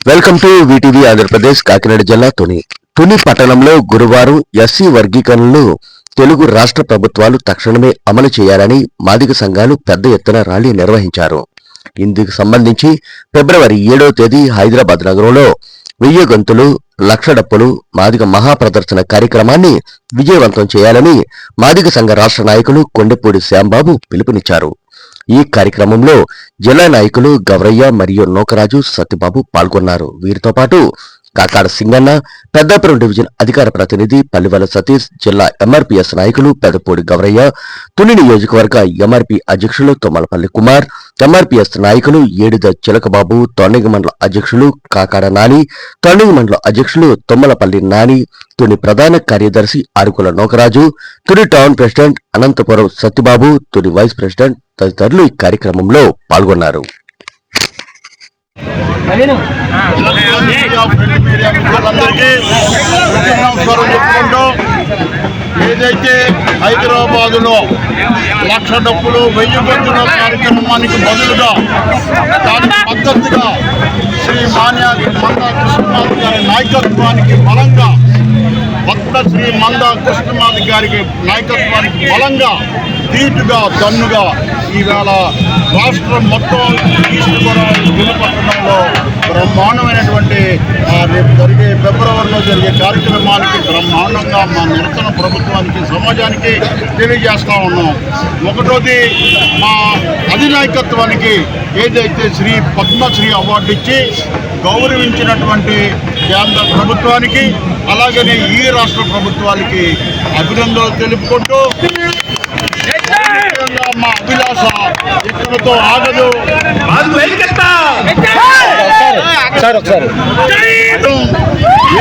Welcome to VTV Andhra Pradesh. Kakinada జిల్లా తుని పట్టణంలో గురువారం ఎస్సీ వర్గీకరణను తెలుగు రాష్ట్ర ప్రభుత్వాలు తక్షణమే అమలు చేయాలని మాదిగ సంఘాలు పెద్ద ఎత్తున ర్యాలీ నిర్వహించారు. ఇందుకు సంబంధించి ఫిబ్రవరి 7వ తేదీ హైదరాబాద్ నగరంలో 1000 గంతులు, 1,00,000 డప్పులు మాదిగ మహాప్రదర్శన కార్యక్రమాన్ని విజయవంతం చేయాలని మాదిగ సంఘ రాష్ట్ర నాయకులు కొండపూడి శ్యాంబాబు పిలుపునిచ్చారు. ఈ కార్యక్రమంలో జిల్లా నాయకులు గవరయ్య మరియు నోకరాజు, సత్యబాబు పాల్గొన్నారు. వీరితో పాటు కాకాడ సింగన్న, పెద్దాపురం డివిజన్ అధికార ప్రతినిధి పల్లివల సతీష్, జిల్లా ఎంఆర్పీఎస్ నాయకులు పెదపూడి గవరయ్య, తుని నియోజకవర్గ ఎంఆర్పీ అధ్యక్షులు తొమ్మలపల్లి కుమార్, ఎంఆర్పీఎస్ నాయకులు ఏడిద చిలకబాబు, తొండగి మండల అధ్యక్షులు కాకాడ నాని, తొండగి మండల అధ్యక్షులు తొమ్మలపల్లి నాని, తుని ప్రధాన కార్యదర్శి Arukula Nokaraju, Tuni town president Anantapuram Satyababu, Tuni vice president తదితరులు ఈ కార్యక్రమంలో పాల్గొన్నారు. ఏదైతే హైదరాబాదులో 1,00,000 డప్పులు 1000 గంతుల కార్యక్రమానికి బదులుగా దానికి మద్దతుగా శ్రీ మందా కృష్ణమాధ గారి నాయకత్వానికి బలంగా శ్రీ మందా కృష్ణమాధ గారికి నాయకత్వానికి బలంగా ధీటుగా దన్నుగా ఈవేళ రాష్ట్రం మొత్తం ఈస్ట్ గోదావరి జిల్లా పట్టణంలో బ్రహ్మాండమైనటువంటి రేపు జరిగే ఫిబ్రవరిలో జరిగే కార్యక్రమానికి బ్రహ్మాండంగా మా నిరసన ప్రభుత్వానికి సమాజానికి తెలియజేస్తూ ఉన్నాం. ఒకటోది మా అధినాయకత్వానికి ఏదైతే శ్రీ పద్మశ్రీ అవార్డు ఇచ్చి గౌరవించినటువంటి కేంద్ర ప్రభుత్వానికి అలాగనే ఈ రాష్ట్ర ప్రభుత్వానికి అభినందనలు తెలుపుకుంటూ మా అభిలాష ఇక్కడతో ఆగదు.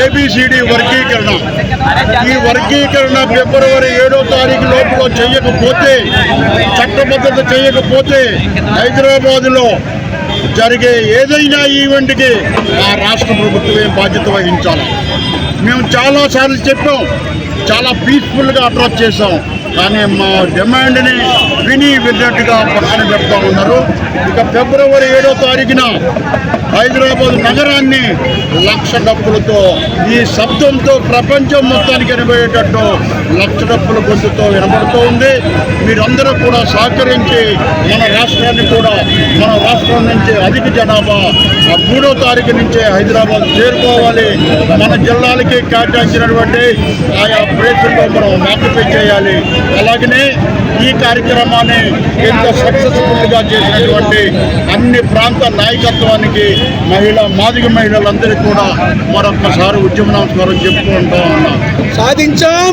ఏబిసిడి వర్గీకరణ, ఈ వర్గీకరణ ఫిబ్రవరి 7వ తారీఖు లోపల చేయకపోతే, చట్టబద్ధత చేయకపోతే హైదరాబాదులో జరిగే ఏదైనా ఈవెంట్కి ఆ రాష్ట్ర ప్రభుత్వమే బాధ్యత వహించాలి. మేము చాలాసార్లు చెప్పాం, చాలా పీస్ఫుల్గా అడ్రస్ చేశాం. కానీ మా డిమాండ్ని విన్నట్టుగా పక్కన పెడతా ఉన్నారు. ఇక ఫిబ్రవరి 7వ తారీఖున హైదరాబాద్ నగరాన్ని 1,00,000 డప్పులతో, ఈ శబ్దంతో ప్రపంచం మొత్తానికి వినబడేటట్టు 1,00,000 డప్పుల గొంతుతో వినబడుతూ ఉంది. మీరందరూ కూడా సహకరించి మన రాష్ట్రాన్ని కూడా, మన రాష్ట్రం నుంచి అధిక జనాభా 3వ తారీఖు నుంచే హైదరాబాద్ చేరుకోవాలి. మన జిల్లాలకి కేటాయించినటువంటి ఆయా ప్లేసుల్లో మనం ఆక్యుపై చేయాలి. అలాగనే ఈ కార్యక్రమాన్ని ఎంత సక్సెస్ఫుల్గా చేసినటువంటి అన్ని ప్రాంత నాయకత్వానికి మాదిగ మహిళలందరికీ కూడా మరొక్కసారి ఉద్యమ నమస్కారం చెప్పుకుంటూ ఉన్నాం. సాధించాం.